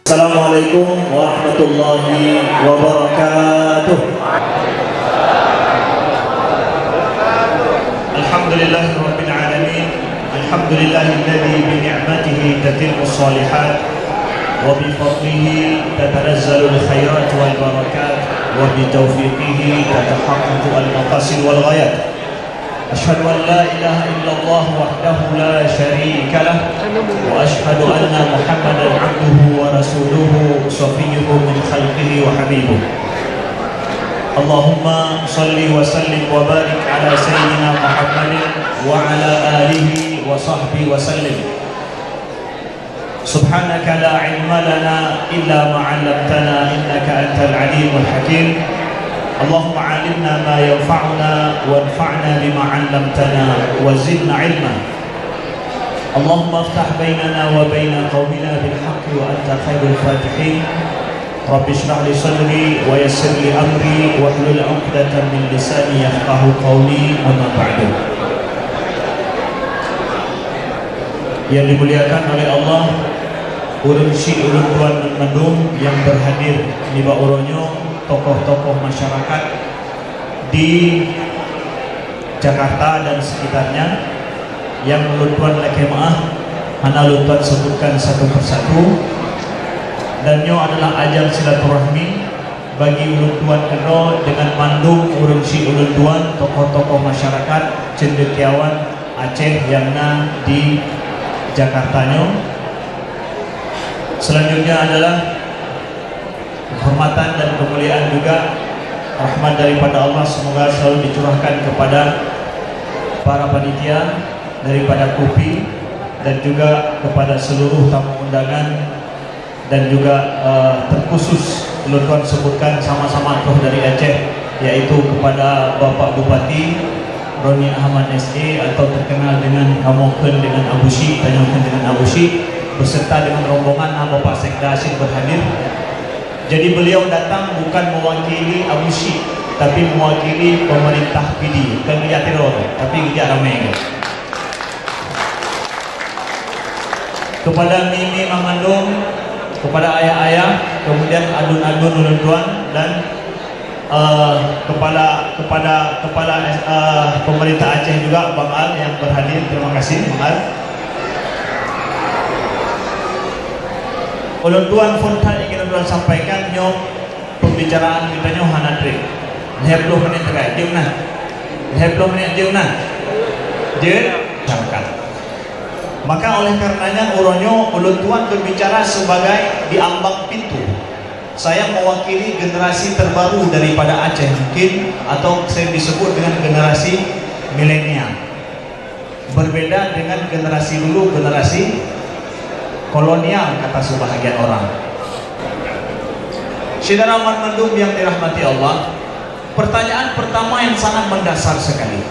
Assalamualaikum warahmatullahi wabarakatuh. Alhamdulillahirabbil alamin. Alhamdulillahilladzi bi ni'matihi tatimmu shalihat wa bi fadlihi tatanazzalul khairat wal barakat wa bi taufiqihi tatahaqqaqu al maqasid wal ghayat. Asyhadu an la ilaha illallah wahdahu la syarika lah wa asyhadu anna Muhammadan abduhu wa rasuluhu shafiyyuhu min khalqihi wa habibuh. Allahumma salli wa sallim wa barik ala sayyidina Muhammadin wa ala alihi wa sahbihi wa sallim. Subhanaka la ilma lana illa ma 'allamtana innaka antal alimul hakim. Allahumma 'allimna ma yanfa'una wanfa'na bima 'allamtana wa zidna 'ilma. Allahumma iftah bainana wa baina qaumina bil haqqi wa anta khairul fatihin. Rabbi shrah li sadri wa yassir li amri wa hlul 'uqdatam min lisani yafqahu qawli. Amma ba'du. Yang dimuliakan oleh Allah, ulun si ulun tuan mendung yang berhadir di Bauronyo, tokoh-tokoh masyarakat di Jakarta dan sekitarnya yang ulun lekemaah mana ulun sebutkan satu persatu, dan nyo adalah ajang silaturahmi bagi ulun keno dengan mandung urun si ulun tokoh-tokoh masyarakat cendekiawan Aceh yang di Jakarta nyo. Selanjutnya adalah kehormatan dan kemuliaan juga rahmat daripada Allah semoga selalu dicurahkan kepada para panitia daripada KUPI dan juga kepada seluruh tamu undangan, dan juga terkhusus ulun sebutkan sama-sama toh dari Aceh, yaitu kepada Bapak Bupati Roni Ahmad SE atau terkenal dengan Kamoken dengan Abushi, Tanyoken dengan Abushi, beserta dengan rombongan Bapak Sekda Asyik berhadir. Jadi beliau datang bukan mewakili Abushi, tapi mewakili pemerintah PD. Bukan kerja teror, tapi kerja ramai. Kepada Mimi Mamandung, kepada ayah-ayah, kemudian adun-adun ulun tuan, dan kepala pemerintah Aceh juga Bang Al yang berhadir. Terima kasih Bang Al. Ulun tuan fontan ingin ulun sampaikan nyo pembicaraan kita nyo hanadri 20 menit terkait jauh nah 20 menit jauh nah jangkat. Maka oleh karenanya uronyo ulun tuan berbicara sebagai di ambang pintu. Saya mewakili generasi terbaru daripada Aceh mungkin, atau saya disebut dengan generasi milenial. Berbeda dengan generasi dulu, generasi kolonial kata sebahagian orang. Saudara Mendung yang dirahmati Allah, pertanyaan pertama yang sangat mendasar sekali.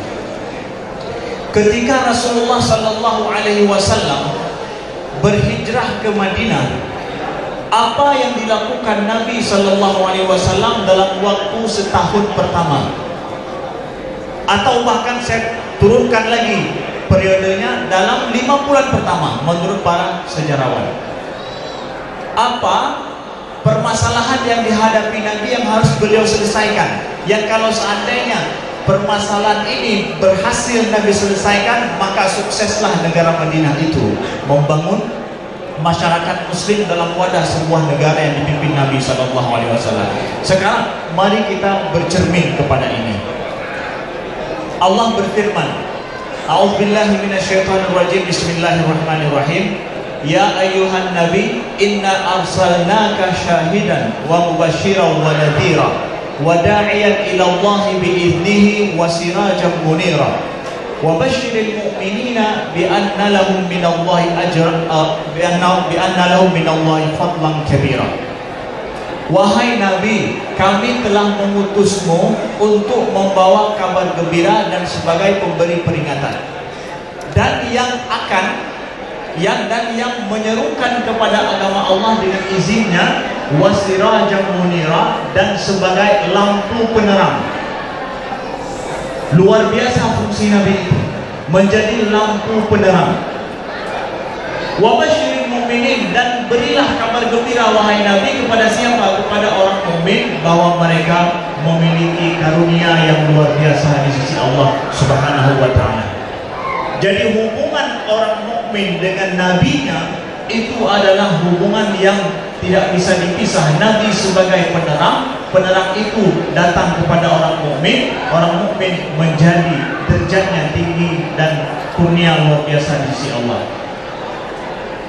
Ketika Rasulullah Sallallahu Alaihi Wasallam berhijrah ke Madinah, apa yang dilakukan Nabi Sallallahu Alaihi Wasallam dalam waktu setahun pertama? Atau bahkan saya turunkan lagi periodenya dalam 5 bulan pertama menurut para sejarawan. Apa permasalahan yang dihadapi Nabi yang harus beliau selesaikan? Yang kalau seandainya permasalahan ini berhasil Nabi selesaikan, maka sukseslah negara Madinah itu membangun masyarakat muslim dalam wadah sebuah negara yang dipimpin Nabi SAW. Sekarang mari kita bercermin kepada ini. Allah berfirman, A'udzubillahi minasyaitonirrajim. Bismillahirrahmanirrahim. Ya ayyuhan nabi, inna arsalnaka syahidan wa mubasysyiran wa nadhira wa da'iyan ila Allah bi'idnihi wa sirajan munira wa basyiril mu'minina bi anna lahum minallahi ajran bi anna lahum minallahi fadlan kabira. Wahai Nabi, kami telah mengutusmu untuk membawa kabar gembira dan sebagai pemberi peringatan, dan yang menyerukan kepada agama Allah dengan izinnya, wasirajan munira, dan sebagai lampu penerang. Luar biasa fungsi Nabi itu, menjadi lampu penerang. Wa basyiril mukminin, dan berilah kabar gembira wahai Nabi kepada siapa? Kepada orang mukmin bahwa mereka memiliki karunia yang luar biasa di sisi Allah Subhanahu wa taala. Jadi hubungan orang mukmin dengan nabinya itu adalah hubungan yang tidak bisa dipisah. Nabi sebagai penerang, penerang itu datang kepada orang mukmin menjadi derajatnya tinggi dan kurnia luar biasa di sisi Allah.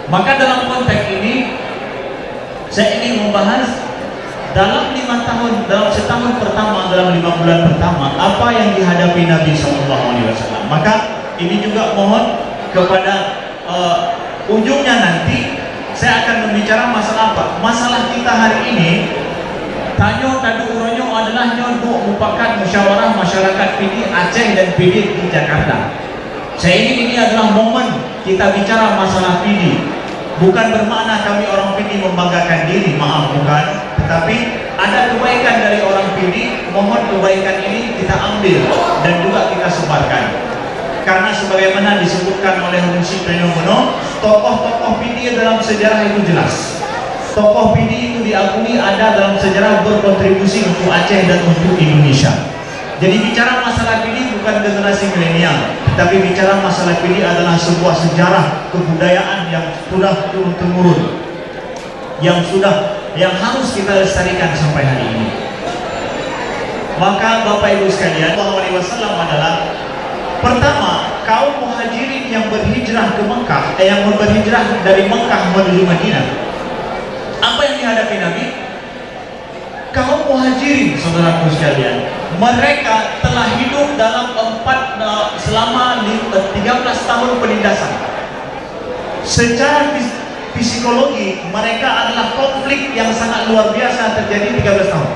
Maka dalam konteks ini saya ingin membahas dalam 5 tahun, dalam setahun pertama, dalam 5 bulan pertama, apa yang dihadapi Nabi SAW. Maka ini juga mohon kepada ujungnya nanti saya akan membicara masalah apa? Masalah kita hari ini tanyo tadu uronyo adalah nyoduk merupakan musyawarah masyarakat PD Aceh dan PD di Jakarta. Saya ingin ini adalah momen kita bicara masalah PD. Bukan bermakna kami orang PD membanggakan diri, maaf, bukan. Tetapi ada kebaikan dari orang PD, mohon kebaikan ini kita ambil dan juga kita sebarkan. Karena sebagaimana disebutkan oleh Musi Penyomono, tokoh-tokoh PD dalam sejarah itu jelas. Tokoh PD itu diakui ada dalam sejarah berkontribusi untuk Aceh dan untuk Indonesia. Jadi bicara masalah PD bukan generasi milenial, tapi bicara masalah PD adalah sebuah sejarah kebudayaan yang sudah turun-temurun, yang harus kita lestarikan sampai hari ini. Maka Bapak Ibu sekalian, Allah SAW adalah pertama, kaum muhajirin yang berhijrah ke Mekah, yang berhijrah dari Mekah menuju Madinah. Apa yang dihadapi Nabi? Kaum muhajirin, saudaraku sekalian, mereka telah hidup dalam selama 13 tahun penindasan. Secara psikologi, mereka adalah konflik yang sangat luar biasa terjadi 13 tahun.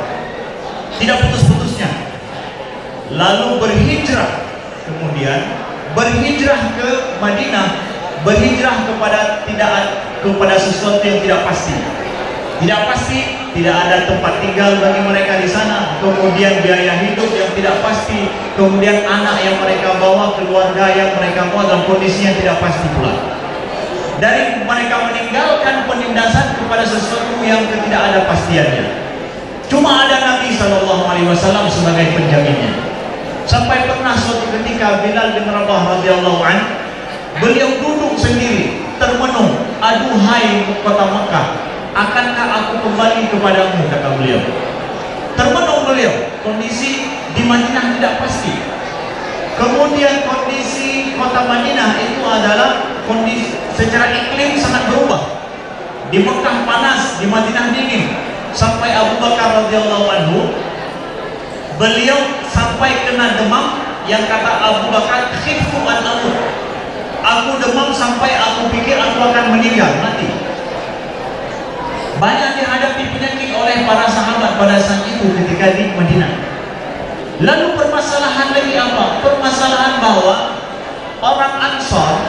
Tidak putus-putusnya. Lalu berhijrah. Kemudian berhijrah ke Madinah, berhijrah kepada sesuatu yang tidak pasti. Tidak pasti, tidak ada tempat tinggal bagi mereka di sana. Kemudian biaya hidup yang tidak pasti. Kemudian anak yang mereka bawa, keluarga yang mereka bawa dalam kondisi yang tidak pasti pula. Dari mereka meninggalkan penindasan kepada sesuatu yang tidak ada pastiannya. Cuma ada Nabi SAW sebagai penjaminnya. Sampai pernah suatu ketika Bilal bin Rabah radhiyallahu anhu, beliau duduk sendiri termenung, aduhai kota Mekah, akankah aku kembali kepadamu, kata beliau. Termenung beliau, kondisi di Madinah tidak pasti. Kemudian kondisi kota Madinah itu adalah kondisi secara iklim sangat berubah. Di Mekah panas, di Madinah dingin. Sampai Abu Bakar radhiyallahu anhu, beliau sampai kena demam yang kata Abu Bakar, khiftu an amut. Aku demam sampai aku pikir aku akan meninggal, mati. Banyak dihadapi penyakit oleh para sahabat pada saat itu ketika di Madinah. Lalu permasalahan lagi apa? Permasalahan bahwa orang Ansar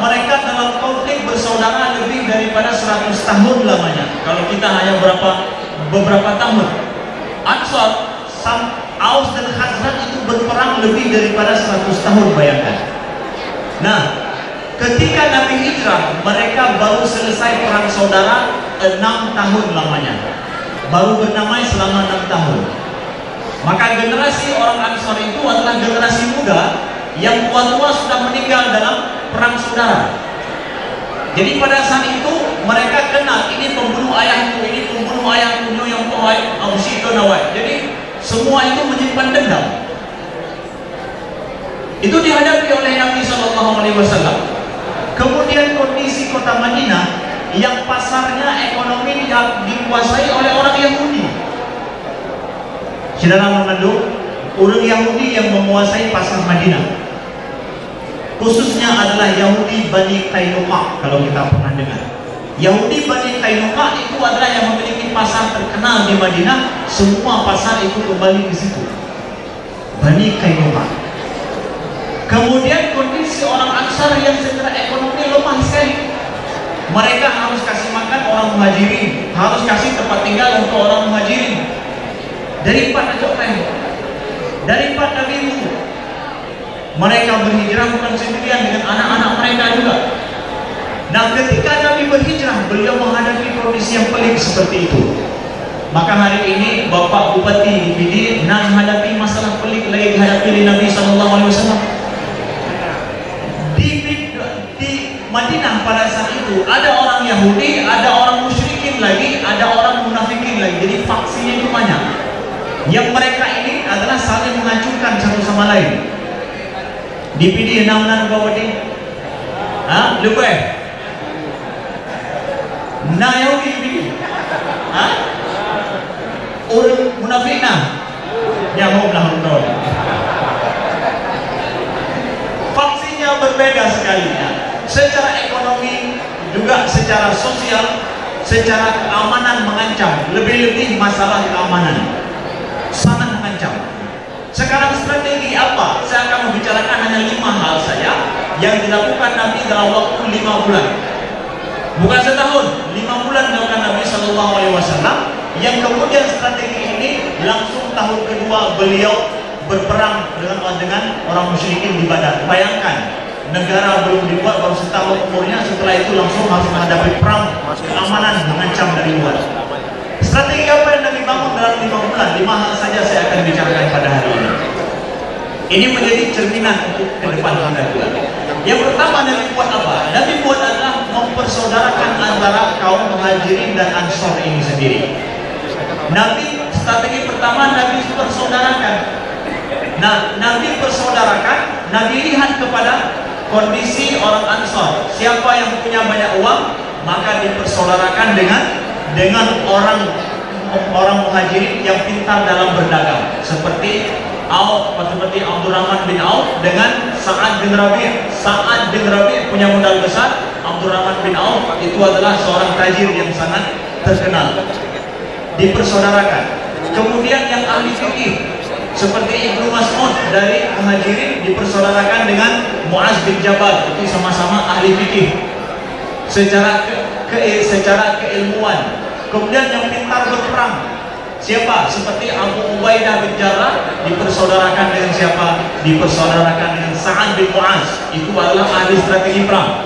mereka dalam konflik bersaudara lebih daripada 100 tahun lamanya. Kalau kita hanya beberapa tahun. Ansar, Aus dan Khazraj itu berperang lebih daripada 100 tahun, bayangkan. Nah, ketika Nabi hijrah, mereka baru selesai perang saudara 6 tahun lamanya. Baru bernamai selama 6 tahun. Maka generasi orang Ansar itu adalah generasi muda yang tua-tua sudah meninggal dalam perang saudara. Jadi pada saat itu mereka kenal, ini pembunuh ayahku, ini pembunuh ayahku, yang pohai, nawai. Jadi semua itu menyimpan dendam. Itu dihadapi oleh Nabi SAW. Kemudian kondisi kota Madinah yang pasarnya ekonomi dikuasai oleh orang Yahudi. Saudara mengandung, orang Yahudi yang menguasai pasar Madinah. Khususnya adalah Yahudi Bani Qainuqa, kalau kita pernah dengar. Yahudi Bani Qainuqa itu adalah yang memiliki pasar terkenal di Madinah. Semua pasar itu kembali ke situ. Bani Qainuqa. Kemudian kondisi orang Ansar yang secara ekonomi lemah sekali. Mereka harus kasih makan orang muhajirin, harus kasih tempat tinggal untuk orang muhajirin. Daripada ribu, mereka berhijrah bukan sendirian, dengan anak-anak mereka juga. Nah, ketika Nabi berhijrah, beliau menghadapi kondisi yang pelik seperti itu. Maka hari ini Bapak Bupati di PD menghadapi masalah pelik lagi dihadapi oleh Nabi SAW. Di Madinah pada saat itu ada orang Yahudi, ada orang musyrikin lagi, ada orang munafikin lagi. Jadi faksinya itu banyak. Yang mereka ini adalah saling menghancurkan satu sama lain. Di PD 6 Bupati. Lupa Nah Yahudi di PD. Orang munafik nyamuk lah orang. Faksinya berbeda sekali ya. Secara ekonomi juga secara sosial, secara keamanan mengancam. Lebih-lebih masalah keamanan sangat mengancam. Sekarang strategi apa? Saya akan membicarakan hanya 5 hal saja yang dilakukan Nabi dalam waktu 5 bulan. Bukan setahun, 5 bulan dilakukan Nabi SAW. Yang kemudian strategi ini langsung tahun kedua beliau berperang dengan orang musyrikin di Badar. Bayangkan, negara belum dibuat baru setahun umurnya, setelah itu langsung harus menghadapi perang keamanan mengancam dari luar. Strategi apa yang Nabi bangun dalam 5 bulan? 5 hal saja saya akan bicarakan pada hari ini. Ini menjadi cerminan untuk ke depan kita juga. Yang pertama Nabi buat apa? Nabi buat adalah mempersaudarakan antara kaum Muhajirin dan Ansor ini sendiri. Nabi strategi pertama Nabi persaudarakan. Nah, Nabi persaudarakan, Nabi lihat kepada kondisi orang Ansor. Siapa yang punya banyak uang, maka dipersaudarakan dengan orang Muhajirin yang pintar dalam berdagang, seperti Abdurrahman bin Auf dengan Sa'ad bin Rabi'. Sa'ad bin Rabi' punya modal besar, Abdurrahman bin Auf itu adalah seorang tajir yang sangat terkenal. Dipersaudarakan. Kemudian yang ahli fikih seperti Ibnu Mas'ud dari Muhajirin dipersaudarakan dengan Muaz bin Jabal, itu sama-sama ahli fikih secara keilmuan. Kemudian yang pintar berperang, siapa? Seperti Abu Ubaidah bin Jarrah dipersaudarakan dengan siapa? Dipersaudarakan dengan Sa'ad bin Muaz, itu adalah ahli strategi perang.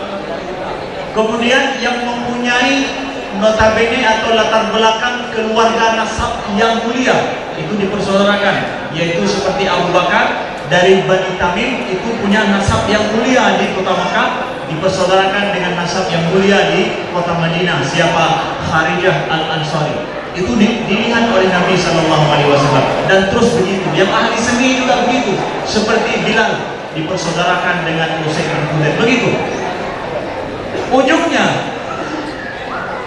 Kemudian yang mempunyai notabene atau latar belakang keluarga nasab yang mulia, itu dipersaudarakan, yaitu seperti Abu Bakar dari Bani Tamim, itu punya nasab yang mulia di kota Makkah, dipersaudarakan dengan nasab yang mulia di kota Madinah, siapa? Kharijah al-Ansari. Itu dilihat oleh Nabi SAW, dan terus begitu. Yang ahli seni juga begitu, seperti Bilal dipersaudarakan dengan Usaid bin Hudair, begitu. Ujungnya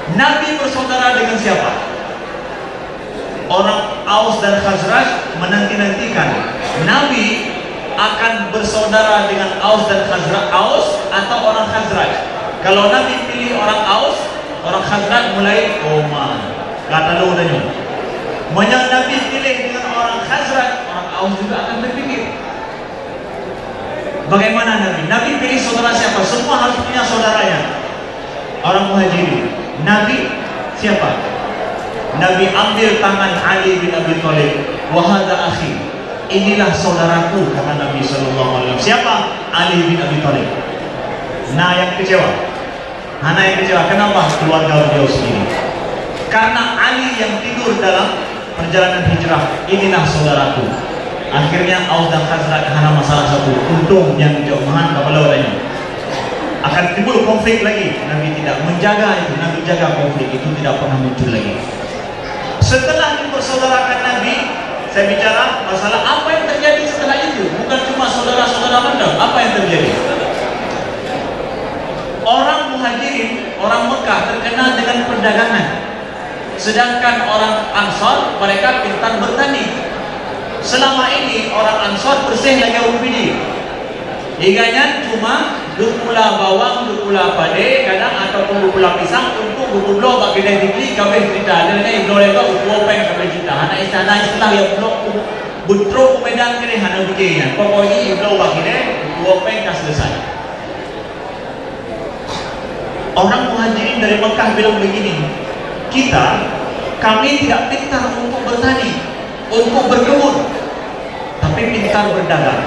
Nabi bersaudara dengan siapa? Orang Aus dan Khazraj menanti-nantikan Nabi akan bersaudara dengan Aus dan Khazraj, Aus atau orang Khazraj. Kalau Nabi pilih orang Aus, orang Khazraj mulai kata lo udahnya. Yang Nabi pilih dengan orang Khazraj, orang Aus juga akan berpikir, bagaimana Nabi? Nabi pilih saudara siapa? Semua harus punya saudaranya. Orang Muhajirin. Nabi siapa? Nabi ambil tangan Ali bin Abi Thalib. Wahada akhi, inilah saudaraku, kata Nabi SAW. Siapa? Ali bin Abi Thalib. Nah yang kecewa, kenapa? Keluarga beliau sendiri. Karena Ali yang tidur dalam perjalanan hijrah, inilah saudaraku. Akhirnya Aus dan Khazraj hanya masalah satu, untung yang jauhan kapal adanya. Akan timbul konflik lagi. Nabi tidak menjaga itu, Nabi jaga konflik itu tidak pernah muncul lagi. Setelah dipersaudarakan Nabi, saya bicara masalah apa yang terjadi setelah itu. Bukan cuma saudara-saudara mandang, apa yang terjadi? Orang Muhajirin, orang Mekah terkenal dengan perdagangan, sedangkan orang Ansor mereka pintar bertani. Selama ini orang Ansor bersih lagi umpini. Hinganya cuma dukula bawang, dukula pade, kadang ataupun dukula pisang untuk dukula bagi dia dikli kami cerita. Dan ini dukula itu upeng kami cerita. Anak istana istilah yang butro Medan kini hana begini. Pokoknya dukula bagi dia upeng kas selesai. Orang Muhajirin dari Mekah bilang begini, kami tidak pintar untuk bertani, untuk berkebun, tapi pintar berdagang.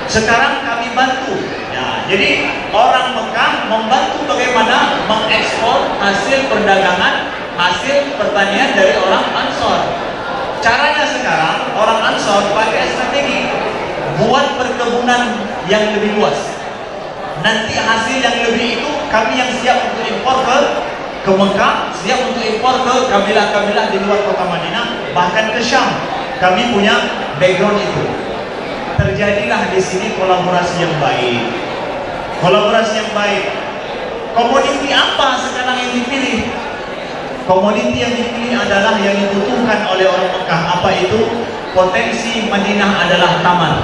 Sekarang kami bantu. Ya, Jadi orang Mekah membantu bagaimana mengekspor hasil perdagangan, hasil pertanian dari orang Ansor. Caranya sekarang orang Ansor pakai strategi buat perkebunan yang lebih luas. Nanti hasil yang lebih itu kami yang siap untuk impor ke Mekah, siap untuk impor ke kabilah-kabilah di luar kota Madinah, bahkan ke Syam. Kami punya background itu. Terjadilah di sini kolaborasi yang baik. Kolaborasi yang baik. Komoditi apa sekarang yang dipilih? Komoditi yang dipilih adalah yang dibutuhkan oleh orang Mekah. Apa itu? Potensi Madinah adalah tamar,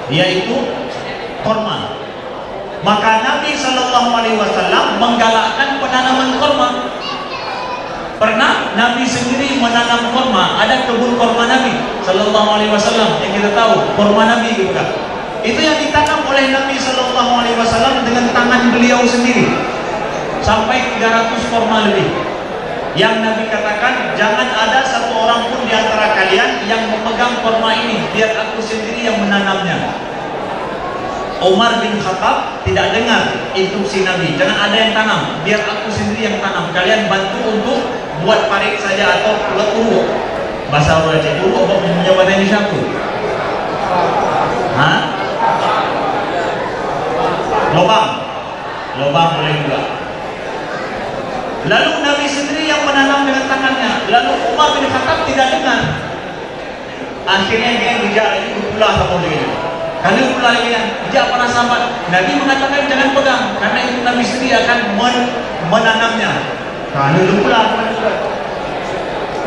yaitu korma. Maka Nabi SAW menggalakkan penanaman korma. Pernah Nabi sendiri menanam korma. Ada kebun korma Nabi SAW yang kita tahu, korma Nabi juga. Itu yang ditanam oleh Nabi SAW dengan tangan beliau sendiri, sampai 300 korma lebih. Yang Nabi katakan, jangan ada satu orang pun di antara kalian yang memegang korma ini, biar aku sendiri yang menanamnya. Umar bin Khattab tidak dengar instruksi Nabi, jangan ada yang tanam, biar aku sendiri yang tanam. Kalian bantu untuk buat parit saja atau buat uruk. Bahasa Arab aja, uruk punya bahasa Indonesia aku. Hah? Lobang boleh juga. Lalu Nabi sendiri yang menanam dengan tangannya. Lalu Umar bin Khattab tidak dengar. Akhirnya dia bijak lagi pula sama dia. Kali pula lagi bijak para sahabat. Nabi mengatakan jangan pegang, karena itu Nabi sendiri akan menanamnya. Kali pula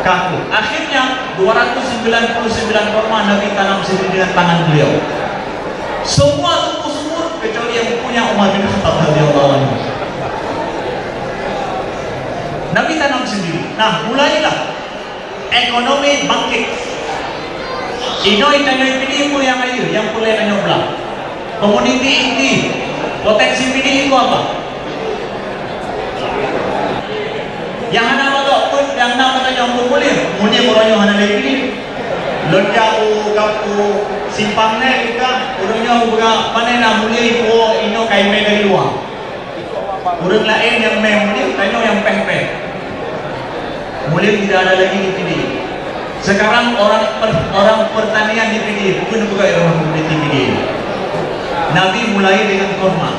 kaku. Akhirnya 299 korma Nabi tanam sendiri dengan tangan beliau. Semua tumbuh subur kecuali yang punya Umar bin Khattab radhiyallahu anhu. Nabi tanam sendiri. Nah, mulailah ekonomi bangkit. Inoi tanoi pini pun yang ayu, yang pulai tanyo belah. Komoditi inti, potensi pini itu apa? Yang anak batok pun yang nak tanya untuk mulia orangnya hana lagi. Lonjau kapu simpangnya kita urangnya buka panena mulia itu ino kaime dari luar. Urang lain yang mulia tanyo yang peh-peh. Mulia tidak ada lagi di sini. Sekarang orang pertanian di sini bukan orang di sini. Nabi mulai dengan korma.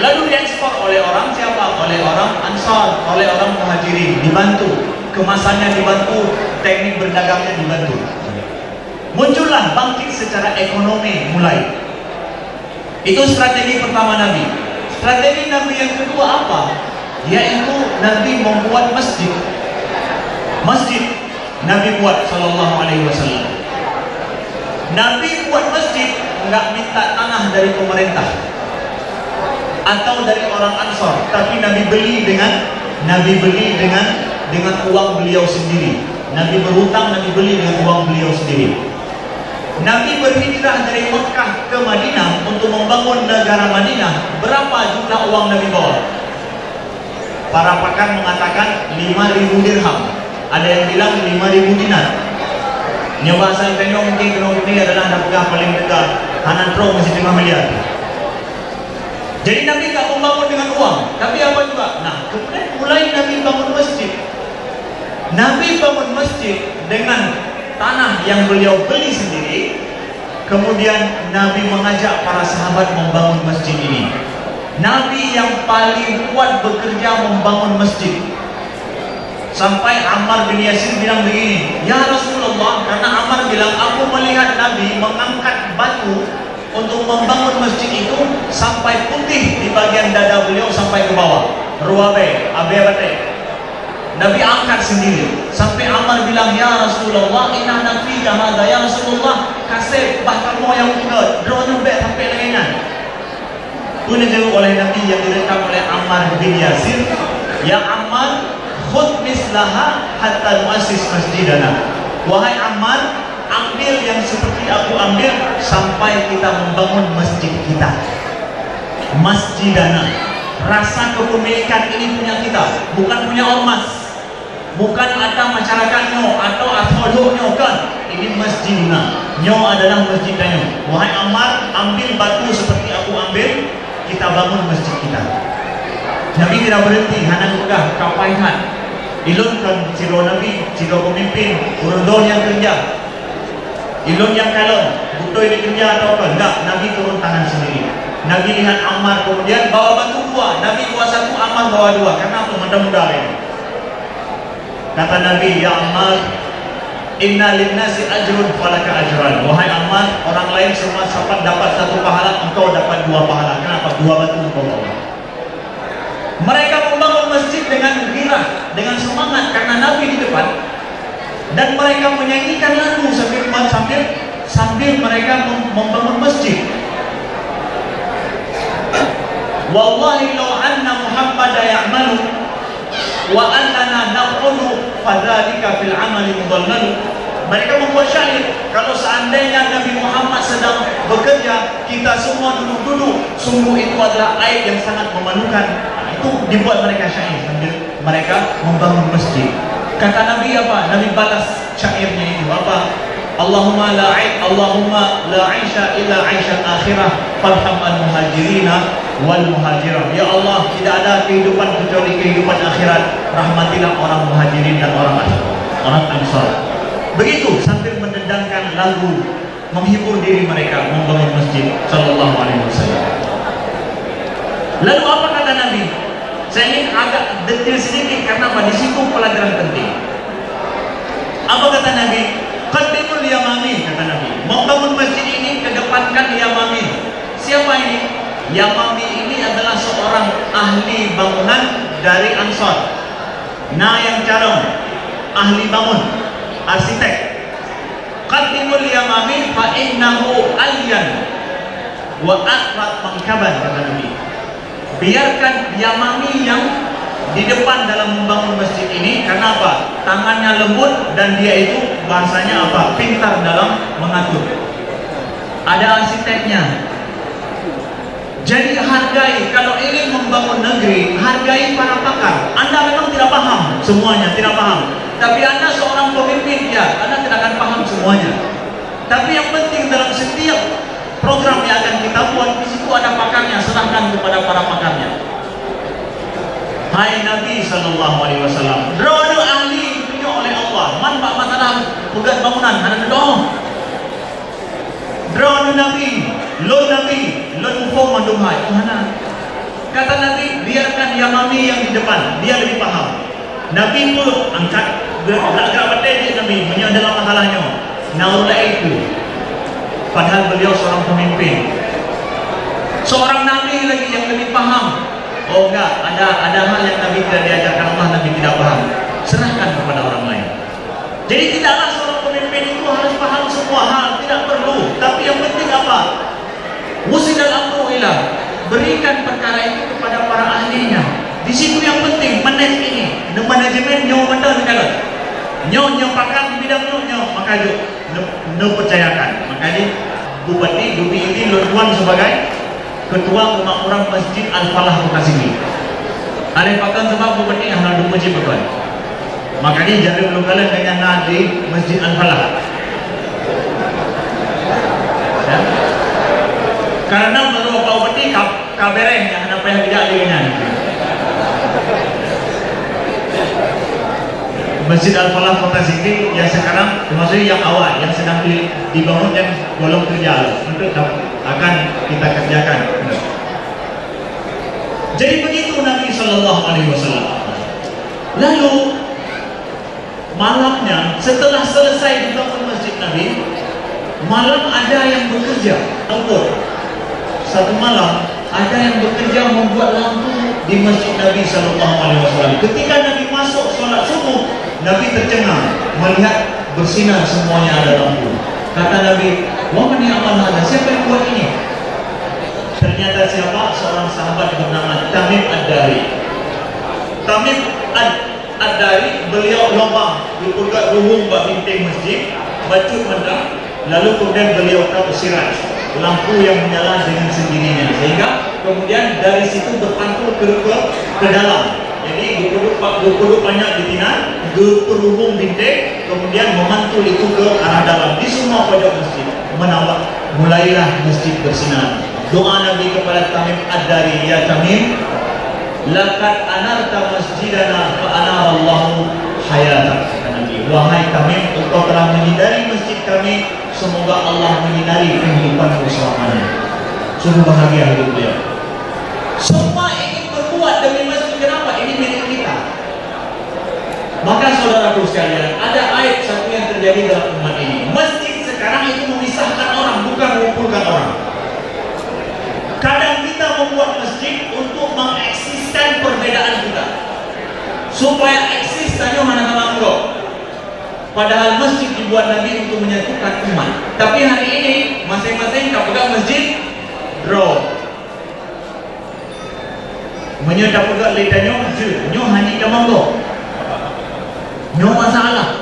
Lalu diekspor oleh orang siapa? Oleh orang Ansar, oleh orang Muhajirin, dibantu. Kemasannya dibantu, teknik berdagangnya dibantu. Muncullah bangkit secara ekonomi mulai. Itu strategi pertama Nabi. Strategi Nabi yang kedua apa? Yaitu Nabi membuat masjid. Masjid Nabi buat sallallahu alaihi wasallam. Nabi buat masjid enggak minta tanah dari pemerintah atau dari orang Ansor, tapi Nabi beli dengan uang beliau sendiri. Nabi berhutang, Nabi beli dengan uang beliau sendiri. Nabi berhijrah dari Mekah ke Madinah untuk membangun negara Madinah. Berapa jumlah uang Nabi bawa? Para pakar mengatakan 5.000 dirham. Ada yang bilang 5.000 dinar. Nyawa saya tengok mungkin ini adalah harga paling dekat. Hanantro masih 5 miliar. Jadi Nabi tak membangun dengan uang, tapi apa juga? Nah, kemudian mulai Nabi bangun masjid. Nabi bangun masjid dengan tanah yang beliau beli sendiri. Kemudian Nabi mengajak para sahabat membangun masjid ini. Nabi yang paling kuat bekerja membangun masjid. Sampai Ammar bin Yasir bilang begini, ya Rasulullah, karena Ammar bilang, aku melihat Nabi mengangkat batu untuk membangun masjid itu sampai putih di bagian dada beliau sampai ke bawah. Ruwabe, abiyabate. Nabi angkat sendiri. Sampai Ammar bilang, ya Rasulullah, inna nafi kahada, ya Rasulullah, kasih bahkan mau yang kuda, drone be sampai lengan. Pun dijawab oleh Nabi yang direkam oleh Ammar bin Yasir, ya Ammar, khud mislaha hatta nu'assis masjidana. Wahai Ammar, ambil yang seperti aku ambil sampai kita membangun masjid kita. Masjidana. Rasa kepemilikan ini punya kita, bukan punya ormas, bukan ada masyarakatnya atau asholnya, kan? Ini masjidna. Nyo adalah masjidnya. Wahai Ammar, ambil batu seperti aku ambil ambil, kita bangun masjid kita. Nabi tidak berhenti, hanya megah kapaihan. Ilun kan ciro Nabi, ciro pemimpin, urundon yang kerja. Ilun yang kalon, butuh ini kerja atau apa? Enggak, Nabi turun tangan sendiri. Nabi lihat Ammar, kemudian bawa batu dua. Nabi bawa satu, Ammar bawa dua. Karena apa? Mudah-mudah ini. Kata Nabi, ya Ammar, inna linnasi ajrun falaka ajran. Wahai Ammar, orang lain semua dapat satu pahala, engkau dapat dua pahala. Kenapa? Dua batu engkau bawa. Mereka membangun masjid dengan girah, dengan semangat karena Nabi di depan, dan mereka menyanyikan lagu sambil mereka membangun masjid. Wallahi law anna Muhammadan ya'malu wa annana naqulu fadzalika fil amali mudallal. Mereka membuat syair, kalau seandainya Nabi Muhammad sedang bekerja, kita semua duduk-duduk, sungguh itu adalah aib yang sangat memalukan. Itu dibuat mereka syair sambil mereka membangun masjid. Kata Nabi apa? Nabi balas syairnya itu apa? Allahumma la aisha illa aisha akhirah farham al-muhajirina wal muhajirah. Ya Allah, tidak ada kehidupan kecuali kehidupan akhirat. Rahmatilah orang muhajirin dan orang ansar. Begitu sambil mendendangkan lagu, menghibur diri mereka membangun masjid sallallahu alaihi wasallam. Lalu apa kata Nabi? Saya ingin agak detail sedikit karena di situ pelajaran penting. Apa kata Nabi? Qaddimul yamami, kata Nabi. Membangun masjid ini kedepankan yamami. Siapa ini? Yamami ini adalah seorang ahli bangunan dari Ansar. Nah, yang calon ahli bangun, arsitek. Qaddimul yamami fa innahu alyan wa aqrat mangkaban, kata Nabi. Biarkan Yamami yang di depan dalam membangun masjid ini. Karena apa? Tangannya lembut dan dia itu bahasanya apa? Pintar dalam mengatur. Ada arsiteknya. Jadi hargai, kalau ingin membangun negeri, hargai para pakar. Anda memang tidak paham semuanya, tidak paham. Tapi Anda seorang pemimpin, ya, Anda tidak akan paham semuanya. Tapi yang penting dalam setiap program yang akan kita buat, di situ ada pakarnya, serahkan kepada para pakarnya. Hai Nabi sallallahu alaihi wasallam, drone ahli ditunjuk oleh Allah. Man pak matalah pegat bangunan, ada doa. Drone Nabi, lo ufo mandumai. Mana? Kata Nabi, biarkan Yamami yang di depan, dia lebih paham. Nabi pun angkat gerak-gerak batin Nabi, menyadari masalahnya. Naula itu. Padahal beliau seorang pemimpin, seorang Nabi lagi yang lebih paham. Oh enggak, ada hal yang Nabi tidak diajarkan Allah, Nabi tidak paham. Serahkan kepada orang lain. Jadi tidaklah seorang pemimpin itu harus paham semua hal, tidak perlu. Tapi yang penting apa? Wusidal amru ilah, berikan perkara itu kepada para ahlinya. Di situ yang penting manage ini, manajemen nyawa benar negara. Nyawa pakar di bidang nyawa, maka percayakan. Makanya Bupati Dubi ini Luan sebagai Ketua Pemakmuran Masjid Al-Falah Kota Sini. Ada pakan sebab Bupati yang ada masjid betul. Makanya jadi belum kalian dengan nadi Masjid Al-Falah. Ya. Karena menurut Pak Bupati kabareng yang apa yang tidak dengan Masjid Al-Falah Kota Sini yang sekarang termasuk yang awal yang sedang dibangun dan belum kerja untuk akan kita kerjakan. Jadi begitu Nabi Sallallahu Alaihi Wasallam. Lalu malamnya setelah selesai dibangun masjid Nabi, malam ada yang bekerja. Satu malam ada yang bekerja membuat lampu di masjid Nabi Sallallahu Alaihi Wasallam. Ketika Nabi masuk sholat subuh, Nabi tercengang melihat bersinar semuanya ada lampu. Kata Nabi, "Wa man ya'mal hadza?" Siapa yang buat ini? Ternyata siapa? Seorang sahabat bernama Tamim Ad-Dari. Tamim Ad-Dari, beliau lubang di pulgat ruhum bak binting masjid, bacut mendang, lalu kemudian beliau tahu siraj, lampu yang menyala dengan sendirinya, sehingga kemudian dari situ berpantul ke dalam. Jadi duduk banyak di tina, berhubung bintik, kemudian memantul itu ke arah dalam di semua pojok masjid. Mulailah masjid bersinar. Doa Nabi kepada Tamim Ad-Dari, ya Tamim, laqad anarta masjidana fa anarallahu hayatak. Kata Nabi, wahai Tamim, engkau telah menyinari masjid kami, semoga Allah menyinari kehidupanmu selamanya. Sungguh bahagia hidup beliau. Semua ingin berbuat demi masjid. Kenapa? Ini milik kita. Maka saudaraku sekalian, ada aib satu yang terjadi dalam umat ini. Masjid sekarang itu memisahkan orang, bukan mengumpulkan orang. Kadang kita membuat masjid untuk mengeksiskan perbedaan kita, supaya eksis saja mana kamanggo. Padahal masjid dibuat Nabi untuk menyatukan umat. Tapi hari ini masing-masing tak pegang masjid, draw. Menyedak pegang letanyo, nyo hanya kamanggo. Nyo masalah.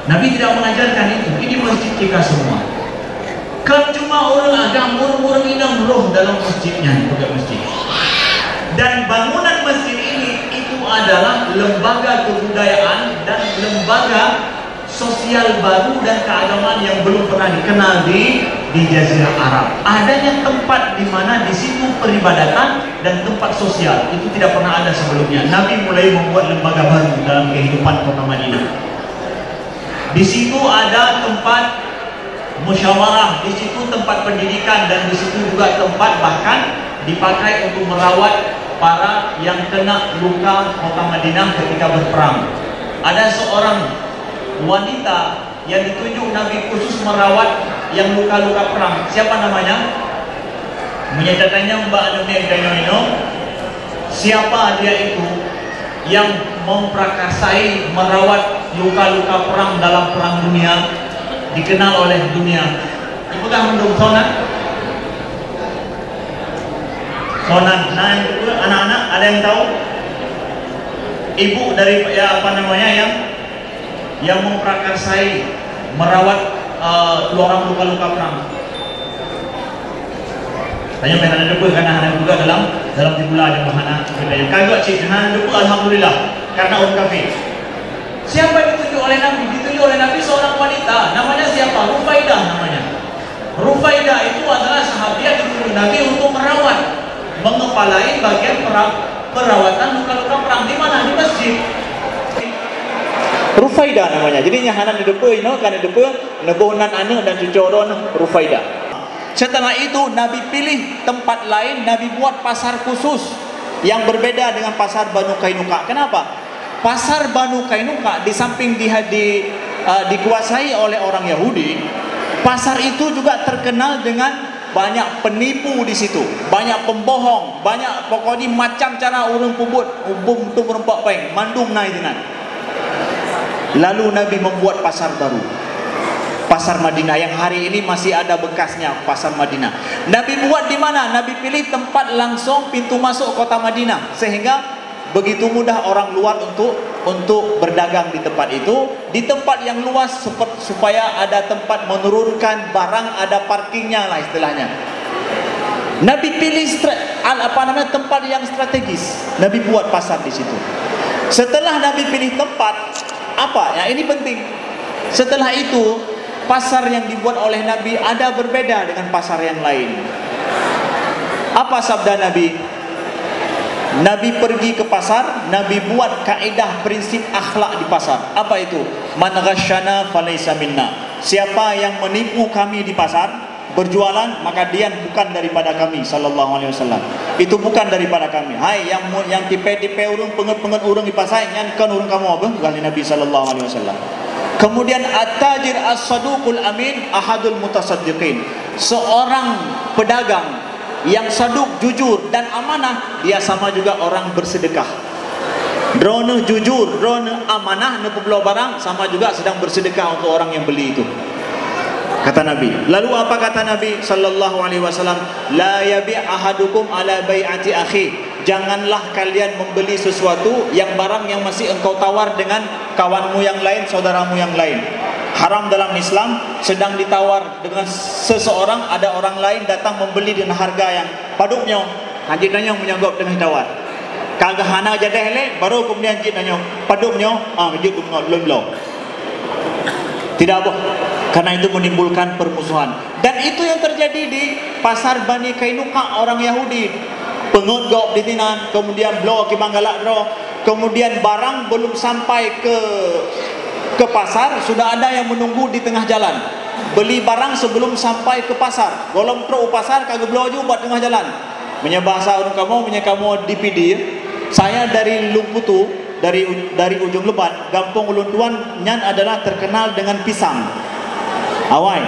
Nabi tidak mengajarkan itu. Ini masjid kita semua. Kan cuma orang agam, orang inang roh dalam masjidnya, pegang masjid. Dan bangunan masjid ini itu adalah lembaga kebudayaan dan lembaga sosial baru dan keagamaan yang belum pernah dikenal di Jazirah Arab. Adanya tempat di mana di situ peribadatan dan tempat sosial itu tidak pernah ada sebelumnya. Nabi mulai membuat lembaga baru dalam kehidupan kota Madinah. Di situ ada tempat musyawarah, di situ tempat pendidikan, dan di situ juga tempat bahkan dipakai untuk merawat para yang kena luka kota Madinah ketika berperang. Ada seorang wanita yang ditunjuk Nabi khusus merawat yang luka-luka perang. Siapa namanya? Menyatakannya Mbak Anumir Danyoino. Siapa dia itu yang memprakarsai merawat luka-luka perang dalam perang dunia, dikenal oleh dunia? Ipukah mendung Sonan? Sonan, nah itu anak-anak ada yang tahu? Ibu dari ya apa namanya yang memprakarsai merawat orang luka-luka perang. Tanya pengen ada karena ada juga dalam tibulah yang bahana kita. Kagak cik dengan itu alhamdulillah karena orang kafir. Siapa yang ditunjuk oleh Nabi? Ditunjuk oleh Nabi seorang wanita. Namanya siapa? Rufaidah namanya. Rufaidah itu adalah sahabat ditunjuk Nabi untuk merawat, mengepalai bagian perawatan luka-luka perang. Di mana? Di masjid. Rufaidah namanya. Jadi nyahanan di depan, karena depan nebonan anak dan cucoron Rufaidah. Setelah itu Nabi pilih tempat lain, Nabi buat pasar khusus yang berbeda dengan pasar Banu Qainuqa. Kenapa? Pasar Banu Qainuqa di samping dikuasai oleh orang Yahudi, pasar itu juga terkenal dengan banyak penipu di situ, banyak pembohong, banyak pokoknya macam cara orang pubut, ubum tu merempak peng, mandum naik dengan. Lalu Nabi membuat pasar baru, pasar Madinah, yang hari ini masih ada bekasnya. Pasar Madinah Nabi buat di mana? Nabi pilih tempat langsung pintu masuk kota Madinah, sehingga begitu mudah orang luar untuk berdagang di tempat itu, di tempat yang luas supaya ada tempat menurunkan barang, ada parkingnya lah istilahnya. Nabi pilih tempat yang strategis. Nabi buat pasar di situ. Setelah Nabi pilih tempat, apa? Ya ini penting. Setelah itu pasar yang dibuat oleh Nabi ada berbeda dengan pasar yang lain. Apa sabda Nabi? Nabi pergi ke pasar, Nabi buat kaidah prinsip akhlak di pasar. Apa itu? Man ghasyana falaysa minna. Siapa yang menipu kami di pasar berjualan, maka dia bukan daripada kami sallallahu alaihi wasallam. Itu bukan daripada kami. Hai yang tipe-tipe urang penget-penget urang di pasar nyankan urang kamu apa? Kali Nabi sallallahu alaihi wasallam. Kemudian at-tajir as-saduqul amin ahadul mutasaddiqin. Seorang pedagang yang saduk, jujur dan amanah, dia sama juga orang bersedekah. Drone jujur, drone amanah, nepebelo barang, sama juga sedang bersedekah untuk orang yang beli itu. Kata Nabi. Lalu apa kata Nabi sallallahu alaihi wasallam? La yabi' ahadukum ala bai'ati akhi. Janganlah kalian membeli sesuatu yang barang yang masih engkau tawar dengan kawanmu yang lain, saudaramu yang lain. Haram dalam Islam. Sedang ditawar dengan seseorang, ada orang lain datang membeli dengan harga yang paduknya, haji nanya menyanggup dengan tawar. Kagak hana jadah le, baru kemudian haji nanya paduknya, haji belum. Tidak apa, karena itu menimbulkan permusuhan. Dan itu yang terjadi di pasar Bani Kainuka orang Yahudi. Pengut gok di tinan, kemudian blow ke Banggalak Dro, kemudian barang belum sampai ke pasar, sudah ada yang menunggu di tengah jalan. Beli barang sebelum sampai ke pasar. Golong tro pasar kagak blow juga buat tengah jalan. Punya bahasa orang kamu, punya kamu DPD. Saya dari Lumputu, dari ujung Lebat, Gampung Ulun Tuan, nyan adalah terkenal dengan pisang. Awai.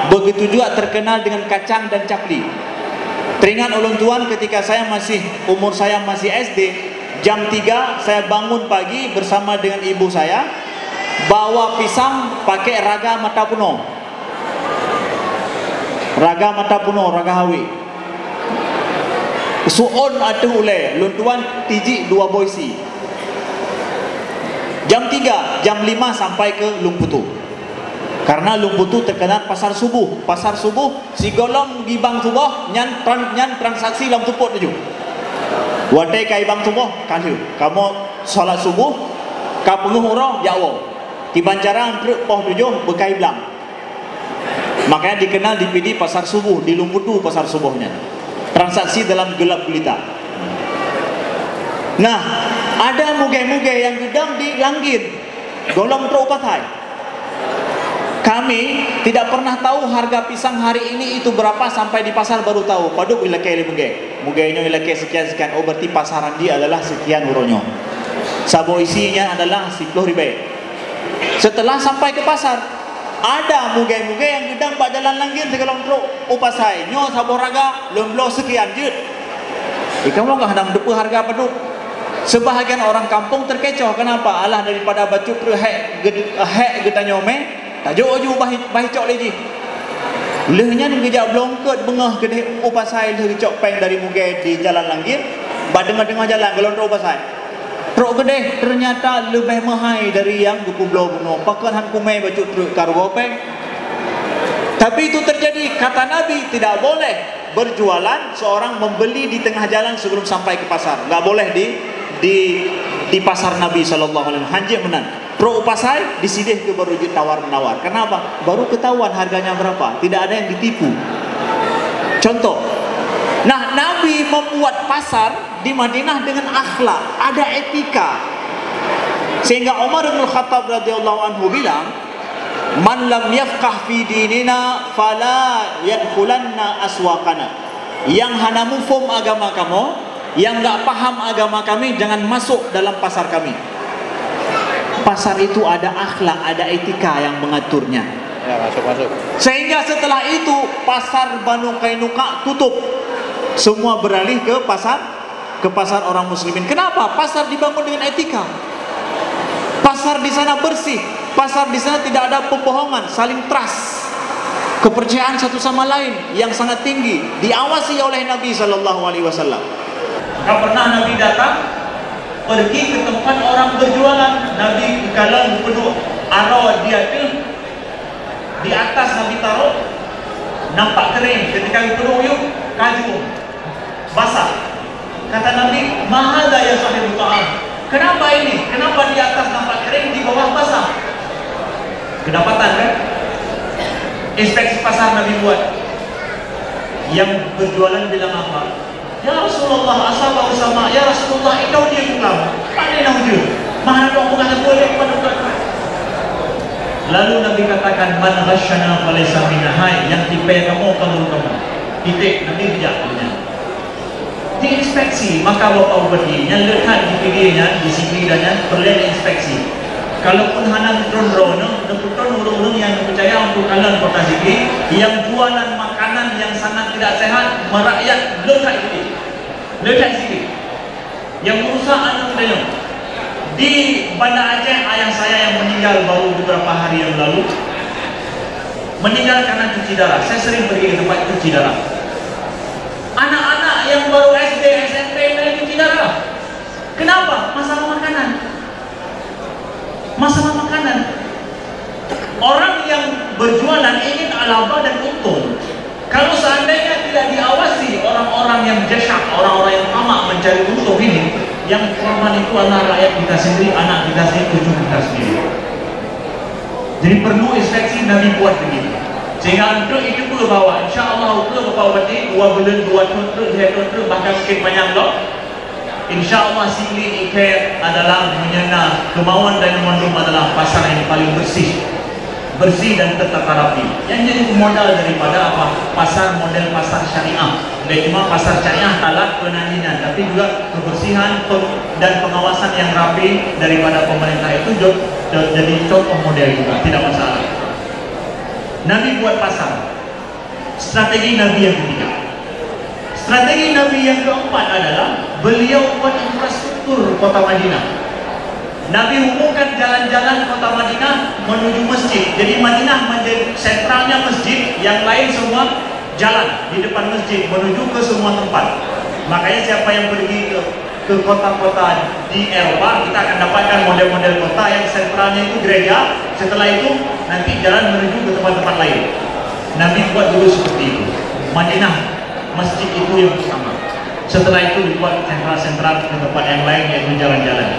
Begitu juga terkenal dengan kacang dan capli. Teringat Ulun Tuan ketika umur saya masih SD, jam 3 saya bangun pagi bersama dengan ibu saya, bawa pisang pakai raga mata puno. Raga mata puno, raga hawi. Suon atuh ule, Ulun Tuan tiji 2 boisi. Jam 3, jam 5 sampai ke Lumputu. Karena Lumputu terkenal pasar subuh. Pasar subuh si golong di bang subuh nyan transaksi dalam tuput tu. Wadai kai bang subuh kaliu. Kamu salat subuh ka penuh orang Jawa. Di Banjaran truk poh 7 bekai belang. Makanya dikenal di PD pasar subuh, di Lumputu pasar subuhnya. Transaksi dalam gelap gulita. Nah, ada muge-muge yang gedang di Langgir. Golong truk patai. Kami tidak pernah tahu harga pisang hari ini itu berapa, sampai di pasar baru tahu. Paduk ilakai muge. Mugenya ilakai sekian-sekian. Oh, berarti pasaran dia adalah sekian uronyo. Sabo isinya adalah 10 ribu. Setelah sampai ke pasar, ada muge-muge yang gedang pak jalan Langgir segelong truk upasai. Nyo sabo raga lemblo sekian jut. Kamu enggak hadang depu harga paduk. Sebahagian orang kampung terkecoh. Kenapa? Alah daripada bacuk hek geda nyome. Tak jauh bahi cok lagi. Lehnya ni kejap blongket bengah gede upasai leh cok peng dari muge di jalan Langgir. Ba dengar-dengar jalan kalau truk upasai. Truk gede ternyata lebih mahal dari yang buku blow buno. Pakan han kumai baju truk kargo peng. Tapi itu terjadi, kata Nabi tidak boleh berjualan seorang membeli di tengah jalan sebelum sampai ke pasar. Enggak boleh di pasar Nabi sallallahu alaihi wasallam. Hanjir menan. Pro pasai disidih ke baru tawar menawar. Kenapa? Baru ketahuan harganya berapa. Tidak ada yang ditipu. Contoh. Nah, Nabi membuat pasar di Madinah dengan akhlak, ada etika. Sehingga Umar bin Khattab radhiyallahu anhu bilang, "Man lam yafqah fi dinina fala yadkhulanna aswaqana." Yang hana mufhum agama kamu, yang enggak paham agama kami, jangan masuk dalam pasar kami. Pasar itu ada akhlak, ada etika yang mengaturnya. Ya, masuk. Sehingga setelah itu pasar Banu Kainuka tutup. Semua beralih ke pasar orang muslimin. Kenapa? Pasar dibangun dengan etika. Pasar di sana bersih. Pasar di sana tidak ada pembohongan, saling trust. Kepercayaan satu sama lain yang sangat tinggi, diawasi oleh Nabi sallallahu alaihi wasallam. Enggak pernah Nabi datang pergi ke tempat orang berjualan. Nabi kalau penuh arwah dia tu di atas Nabi taruh, nampak kering. Ketika penuh yuk kaju basah. Kata Nabi, "Mahada ya sahibul ta'am." Kenapa ini? Kenapa di atas nampak kering, di bawah basah? Kedapatan kan? Inspeksi pasar Nabi buat. Yang berjualan bilang apa? "Ya Rasulullah, asal sama. Ya Rasulullah, itu dia pulang. Mana nak dia? Mana kau bukan boleh pada." Lalu Nabi katakan, "Man ghasyana falaysa minna." Hai, yang tipe kamu. Titik. Nabi bijaknya. Diinspeksi, maka bapak berdiri yang lekat di dirinya, di sini dan perlu inspeksi. Kalaupun hana drone-drone, urung-urung yang percaya untuk kalian kota sini, yang jualan makanan yang sangat tidak sehat, merakyat lekat sini. Yang merusak anak beliau. Di Banda Aceh, ayah saya yang meninggal baru beberapa hari yang lalu, meninggal karena cuci darah. Saya sering pergi ke tempat cuci darah. Anak-anak yang baru SD, SMP mulai cuci darah. Kenapa? Masalah makanan. Orang yang berjualan ingin laba dan untung. Kalau seandainya tidak diawasi orang-orang yang jasyak, orang-orang yang tamak mencari untung ini, yang korban itu adalah rakyat kita sendiri, anak kita sendiri, cucu kita sendiri. Jadi perlu inspeksi. Nabi buat begini. Sehingga untuk itu pun bawa, insya-Allah pun bawa berarti 2 bulan 2 tahun terus, 3 tahun terus, bahkan mungkin panjang loh. InsyaAllah Sigli Ike adalah menyena kemauan dan memandung adalah pasar yang paling bersih dan tertata rapi. Yang jadi modal daripada apa? Pasar model pasar syariah. Tidak cuma pasar syariah talat penandingan, tapi juga kebersihan dan pengawasan yang rapi daripada pemerintah itu jadi contoh model juga, tidak masalah. Nabi buat pasar. Strategi Nabi yang ketiga. Strategi Nabi yang keempat adalah beliau buat infrastruktur kota Madinah. Nabi hubungkan jalan-jalan kota Madinah menuju masjid. Jadi Madinah menjadi sentralnya masjid, yang lain semua jalan di depan masjid menuju ke semua tempat. Makanya siapa yang pergi ke kota-kota di Eropa, kita akan dapatkan model-model kota yang sentralnya itu gereja, setelah itu nanti jalan menuju ke tempat-tempat lain. Nabi buat dulu seperti itu. Madinah masjid itu yang pertama. Setelah itu dibuat sentral-sentral ke tempat yang lain, yaitu jalan-jalan.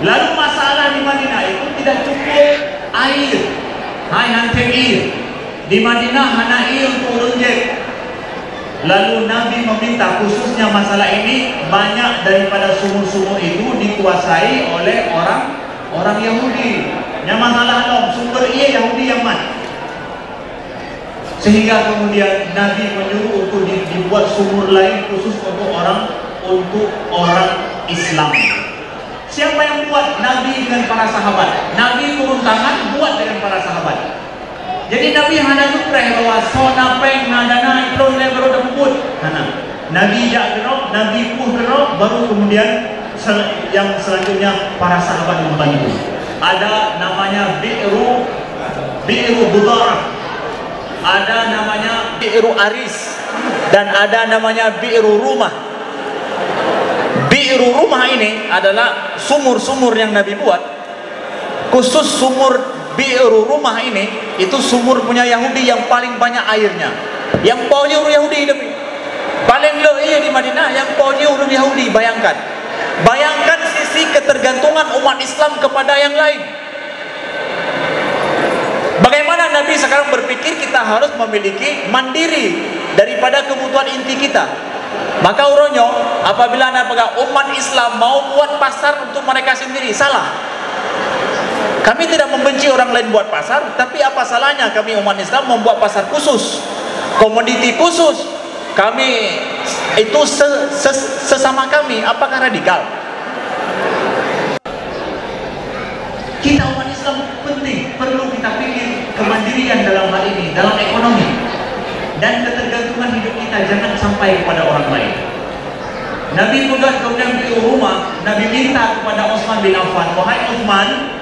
Lalu masalah di Madinah itu tidak cukup air. Hai hantar air. Di Madinah hanya air untuk urunjek. Lalu Nabi meminta, khususnya masalah ini, banyak daripada sumur-sumur itu dikuasai oleh orang Yahudi. Yang masalah dong, sumber ia Yahudi yang mana? Sehingga kemudian Nabi menyuruh untuk dibuat sumur lain khusus untuk orang Islam. Siapa yang buat? Nabi dengan para sahabat. Nabi turun tangan buat dengan para sahabat. Jadi Nabi hanya nukreh bahwa sona peng nadana iplon lebro debut. Nabi jak gerok, Nabi puh gerok, baru kemudian yang selanjutnya para sahabat membantu. Ada namanya bi'ru Budarah. Ada namanya Bi'ru Aris, dan ada namanya Bi'ru Rumah. Bi'ru Rumah ini adalah sumur-sumur yang Nabi buat. Khusus sumur Bi'ru Rumah ini, itu sumur punya Yahudi yang paling banyak airnya. Yang paunya orang Yahudi tapi paling iya di Madinah, yang paunya orang Yahudi. Bayangkan sisi ketergantungan umat Islam kepada yang lain. Bagaimana Nabi sekarang berpikir kita harus memiliki mandiri daripada kebutuhan inti kita. Maka uronyo, apabila umat Islam mau buat pasar untuk mereka sendiri, salah. Kami tidak membenci orang lain buat pasar, tapi apa salahnya kami umat Islam membuat pasar khusus, komoditi khusus. Kami itu sesama kami, apakah radikal? Kita umat Islam penting, perlu kita pikir kemandirian dalam hal ini, dalam ekonomi, dan ketergantungan hidup kita jangan sampai kepada orang lain. Nabi buat kemudian di rumah, Nabi minta kepada Utsman bin Affan, wahai Utsman,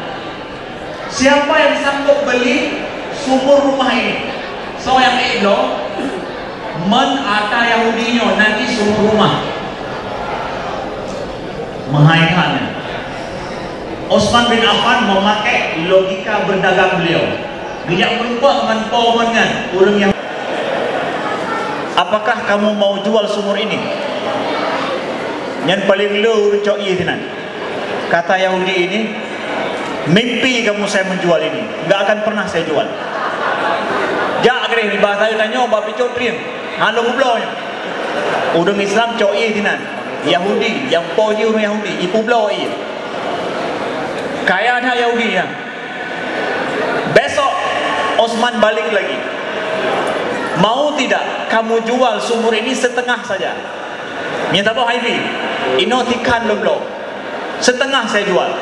siapa yang sanggup beli sumur rumah ini? So yang itu, men ata Yahudinya nanti sumur rumah. Mahaikannya. Utsman bin Affan memakai logika berdagang beliau. Dia berubah dengan paumangan orang yang. Apakah kamu mau jual sumur ini? Yang paling low cok iya. Kata Yahudi ini, mimpi kamu saya menjual ini, nggak akan pernah saya jual. Jak kira di bahasa tanya, bapak cotrim, halo bublaunya. Orang Islam cok iya Yahudi, yang pauji orang Yahudi, ibu blau iya. Kaya ada Yahudi ya. Besok Utsman balik lagi. Mau tidak kamu jual sumur ini setengah saja? Minta apa Haibi? Ino tikan lo blo. Setengah saya jual.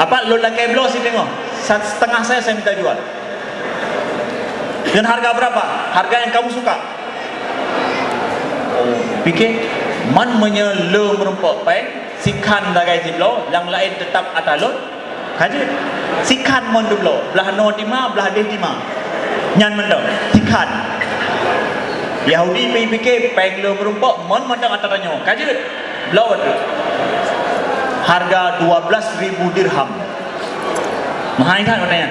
Apa lo lagi blo sih tengok? Setengah saya minta jual. Dengan harga berapa? Harga yang kamu suka. Pikir man menyelo merempok baik. Sikan dagai jiblo, yang lain tetap atalot. Kaji, sikan mondublo, belah no dima, belah deh dima, nyan mendong, sikan. Yahudi pikir penglo merumpok, mon mendong ataranya. Kaji, belah tu. Harga 12.000 dirham. Mahal kan katanya.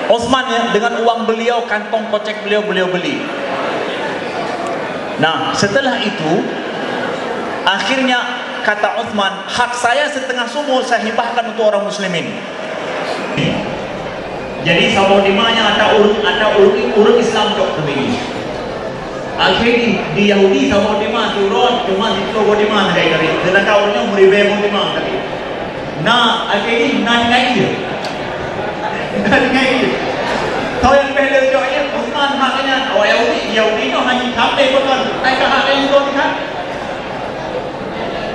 Utsman ya, dengan uang beliau, kantong kocek beliau beli. Nah, setelah itu, akhirnya kata Utsman, hak saya setengah sumur saya hibahkan untuk orang muslimin. Jadi sama dimanya ada urut Islam cok begini. Akhirnya di Yahudi sama dimana turun cuma di Togo dimana dari sedangkan orangnya meribe mau dimana tadi. Nah akhirnya ngai tahu yang beda coknya Utsman haknya oh Yahudi itu hanya kafe betul. Mereka haknya itu kan.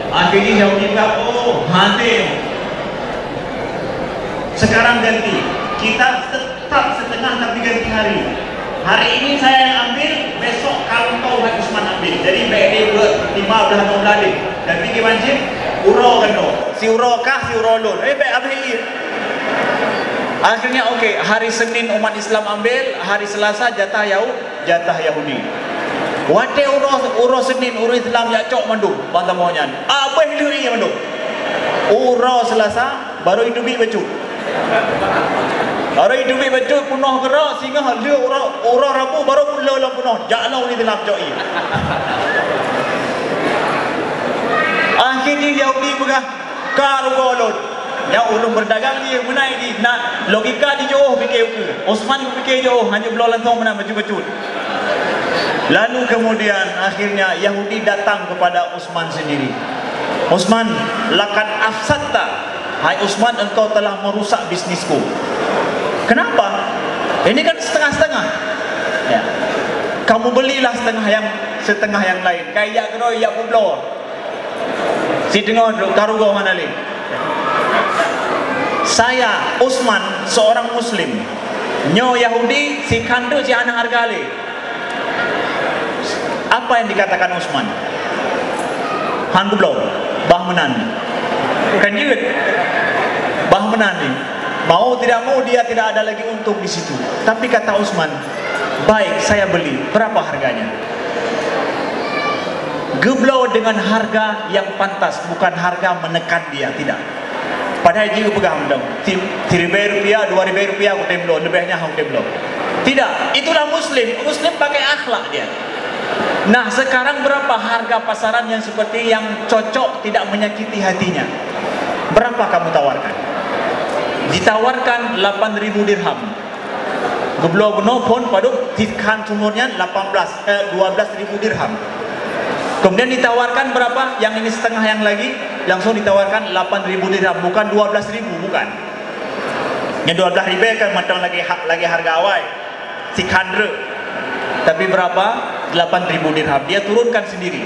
Akhirnya Yahudi bilang oh hati. Sekarang ganti. Kita tetap setengah tapi ganti hari. Hari ini saya yang ambil, besok kalau kau Haji Utsman ambil. Jadi BD 15 dan pergi wajib uro kan do. Si uro kah si uro lun. Baik abhi. Akhirnya okey, hari Senin umat Islam ambil, hari Selasa jatah Yahudi. Wate uro Senin uro Islam ya cok mandu bantah mohonyan. Abah lui mandu. Uro Selasa baru hidupi becu. Baru hidupi becu penuh gerak sehingga halia uro Rabu baru mula lah penuh. Jaklau ni dalam cok ini. Akhirnya Yahudi pegah karugolon. Ya ulun berdagang dia menaik di nak logika di jauh fikir ke. Utsman fikir jauh hanya belah lantong menang becut-becut. Lalu kemudian akhirnya Yahudi datang kepada Utsman sendiri. Utsman, laqad afsadta. Hai Utsman, engkau telah merusak bisnisku. Kenapa? Ini kan setengah-setengah. Ya. Kamu belilah setengah yang lain. Kayak kena ya publo. Si dengar karugo mana lagi? Saya Utsman seorang muslim. Nyo Yahudi si kandu si anak hargali. Apa yang dikatakan Utsman? Han publo, bah menan. Kan juga bah menan ni. Mau tidak mau dia tidak ada lagi untung di situ. Tapi kata Utsman, baik saya beli. Berapa harganya? Geblau dengan harga yang pantas, bukan harga menekan dia, tidak. Padahal dia pegang dong. Rp3, Rp2 aku temblo, lebihnya aku temblo. Tidak, itulah Muslim. Muslim pakai akhlak dia. Nah sekarang berapa harga pasaran yang seperti yang cocok tidak menyakiti hatinya? Berapa kamu tawarkan? Ditawarkan 8.000 dirham. Geblo beno pun paduk tikhan sumurnya 12.000 dirham. Kemudian ditawarkan berapa? Yang ini setengah yang lagi langsung ditawarkan 8.000 dirham, bukan 12.000, bukan. Yang 12.000 kan macam lagi harga awal. Tikhandre. Tapi berapa? 8.000 dirham. Dia turunkan sendiri.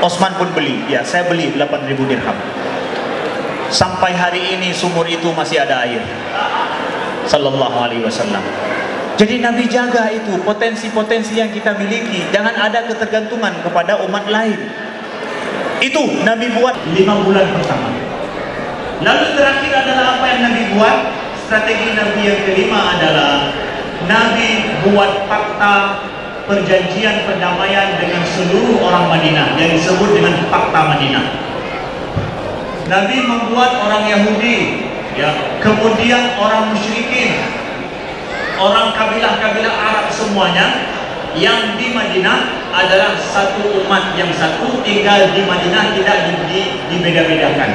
Utsman pun beli. Ya, saya beli 8.000 dirham. Sampai hari ini sumur itu masih ada air. Sallallahu alaihi wasallam. Jadi Nabi jaga itu potensi-potensi yang kita miliki. Jangan ada ketergantungan kepada umat lain. Itu Nabi buat 5 bulan pertama. Lalu terakhir adalah apa yang Nabi buat? Strategi Nabi yang kelima adalah Nabi buat fakta perjanjian perdamaian dengan seluruh orang Madinah yang disebut dengan Fakta Madinah. Nabi membuat orang Yahudi, ya, kemudian orang musyrikin, orang kabilah-kabilah Arab semuanya yang di Madinah adalah satu umat yang satu, tinggal di Madinah tidak dibeda-bedakan.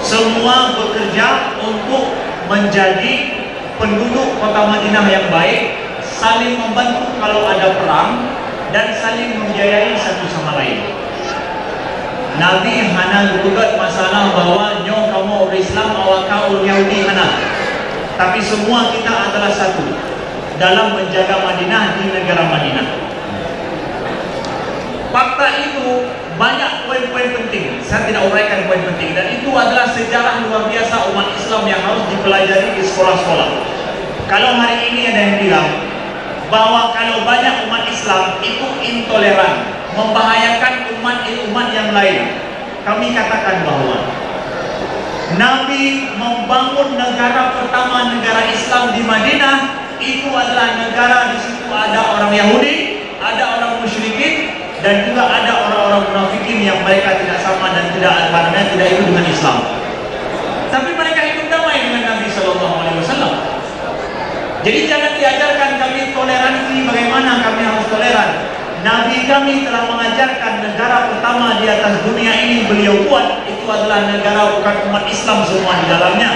Semua bekerja untuk menjadi penduduk kota Madinah yang baik, saling membantu kalau ada perang dan saling membiayai satu sama lain. Nabi hana gugat masalah bahwa nyo kamu orang Islam awak kau Yahudi hana. Tapi semua kita adalah satu dalam menjaga Madinah di negara Madinah. Fakta itu banyak poin-poin penting. Saya tidak uraikan poin penting dan itu adalah sejarah luar biasa umat Islam yang harus dipelajari di sekolah-sekolah. Kalau hari ini ada yang bilang bahwa kalau banyak umat Islam itu intoleran, membahayakan umat yang lain. Kami katakan bahwa Nabi membangun negara pertama, negara Islam di Madinah, itu adalah negara di situ ada orang Yahudi, ada orang musyrikin, dan juga ada orang-orang munafikin yang mereka tidak sama dan tidak ikut dengan Islam. Tapi mereka hidup damai dengan Nabi SAW. Jadi jangan diajarkan kami toleransi, bagaimana kami harus toleran. Nabi kami telah mengajarkan negara pertama di atas dunia ini beliau buat itu adalah negara bukan umat Islam semua di dalamnya.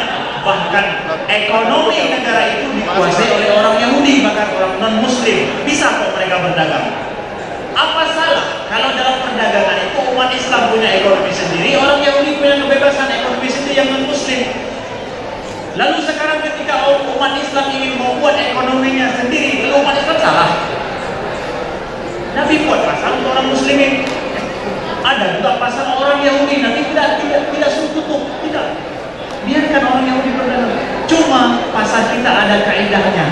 Bahkan ekonomi negara itu dikuasai oleh orang Yahudi, bahkan orang non-Muslim. Bisa kok mereka berdagang. Apa salah kalau dalam perdagangan itu umat Islam punya ekonomi sendiri, orang Yahudi punya kebebasan ekonomi sendiri yang non-Muslim? Lalu sekarang ketika umat Islam ingin membuat ekonominya sendiri, lalu umat Islam salah? Nabi buat pasal untuk orang Muslimin. Ada juga pasal orang Yahudi. Nabi tidak suruh tutup, tidak. Biarkan orang Yahudi berdagang. Cuma pasal kita ada kaidahnya.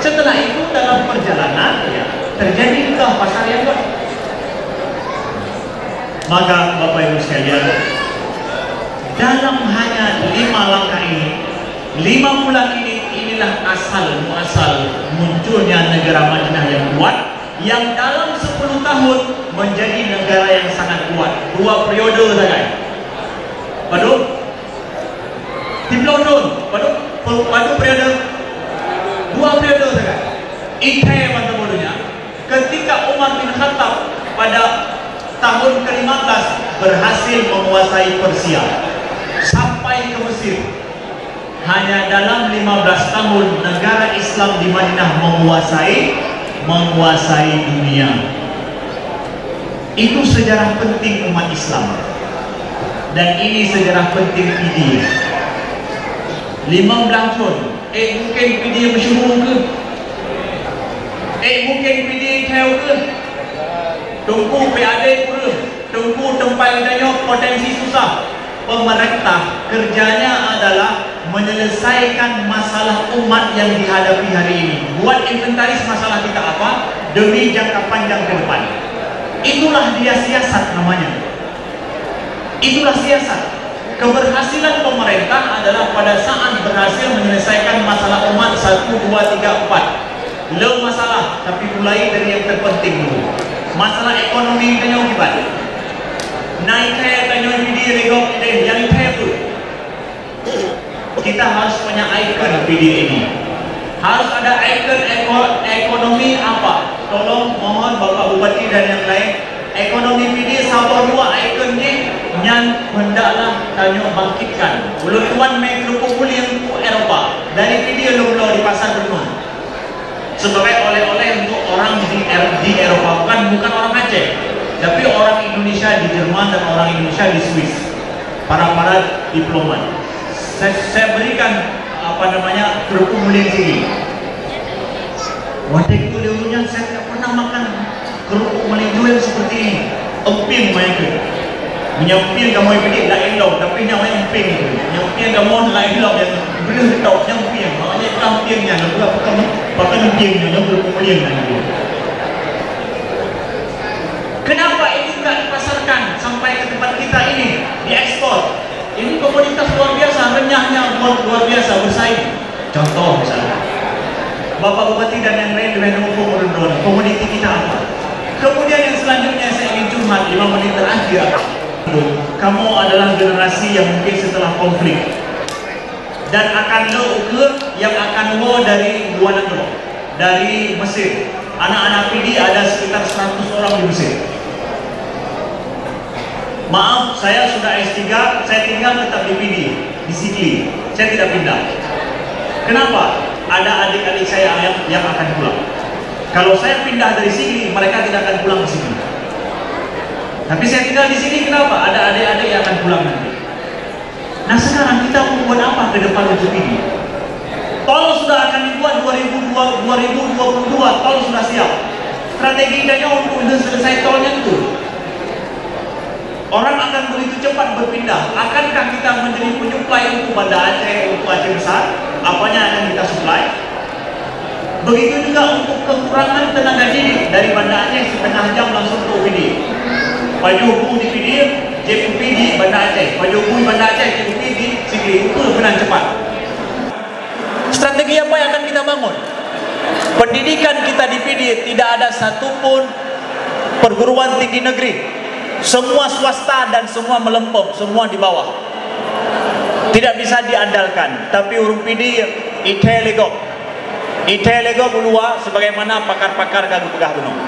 Setelah itu dalam perjalanan ya, terjadi juga pasal yang lain. Maka Bapak Ibu sekalian, dalam hanya 5 langkah ini, 5 bulan ini, inilah asal munculnya negara Madinah yang kuat, yang dalam 10 tahun menjadi negara yang sangat kuat. 2 periode saja. Padu? Tiblodon. Padu periode? 2 periode saja. Ikai masa bodohnya. Ketika Umar bin Khattab pada tahun ke-15 berhasil menguasai Persia sampai ke Mesir. Hanya dalam 15 tahun negara Islam di Madinah menguasai dunia. Itu sejarah penting umat Islam. Dan ini sejarah penting PD. 15 tahun. Mungkin PD masyhur ke? Mungkin PD tahu ke? Tunggu PAD pura. Tunggu tempat adanya potensi susah. Pemerintah kerjanya adalah menyelesaikan masalah umat yang dihadapi hari ini. Buat inventaris masalah kita apa demi jangka panjang ke depan. Itulah dia siasat namanya. Itulah siasat. Keberhasilan pemerintah adalah pada saat berhasil menyelesaikan masalah umat 1, 2, 3, 4. Lo masalah, tapi mulai dari yang terpenting dulu. Masalah ekonomi kita yang gimana? Naiknya kita PD regok yang itu. Kita harus punya ikon PD ini. Harus ada ikon ekonomi apa? Tolong mohon Bapak Bupati dan yang lain, ekonomi PD sabar 2 ikonnya yang hendaklah tanya bangkitkan. Belum tuan main kerupuk kulit Eropa dari PD lo di pasar Benua. Sebagai oleh-oleh untuk orang di Eropa, bukan orang Aceh, tapi orang Indonesia di Jerman dan orang Indonesia di Swiss, para diplomat. Saya berikan kerupuk mulia sini. Waktu itu dulunya saya tidak pernah makan kerupuk mulia jual seperti ini. Emping mereka. Menyamping kamu yang pilih lain lauk, tapi nyawa emping itu. Menyamping kamu lain lauk yang boleh tahu nyamping. Makanya kampingnya, pakai empingnya, yang kerupuk mulia lagi. Kenapa ini tidak dipasarkan sampai ke tempat kita ini, diekspor? Ini komoditas luar biasa, renyahnya luar biasa bersaing. Contoh misalnya, Bapak Bupati dan yang lain dengan umum komoditi kita apa? Kemudian yang selanjutnya saya ingin curhat 5 menit terakhir. Kamu adalah generasi yang mungkin setelah konflik dan akan ukur yang akan dari luar negeri, dari Mesir. Anak-anak PD ada sekitar 100 orang di Mesir. Maaf, saya sudah S3, saya tinggal tetap di PD, di Sikli. Saya tidak pindah. Kenapa? Ada adik-adik saya yang akan pulang. Kalau saya pindah dari Sikli, mereka tidak akan pulang ke sini. Tapi saya tinggal di sini, kenapa? Ada adik-adik yang akan pulang nanti. Nah sekarang kita mau buat apa ke depan untuk PD? Tol sudah akan dibuat 2022, tol sudah siap. Strateginya untuk selesai tolnya itu. Orang akan begitu cepat berpindah. Akankah kita menjadi penyuplai untuk Banda Aceh, untuk Aceh besar? Apanya akan kita suplai? Begitu juga untuk kekurangan tenaga didik dari Banda Aceh setengah jam langsung ke UPD. Pajubu di PD, JPP di Banda Aceh. Pajubu di Banda Aceh, JPP di Sikli. Itu benar cepat. Strategi apa yang akan kita bangun? Pendidikan kita di PD tidak ada satupun perguruan tinggi negeri. Semua swasta dan semua melempem, semua di bawah. Tidak bisa diandalkan. Tapi urung PD ite lego ulua sebagaimana pakar-pakar kagak pegah gunung.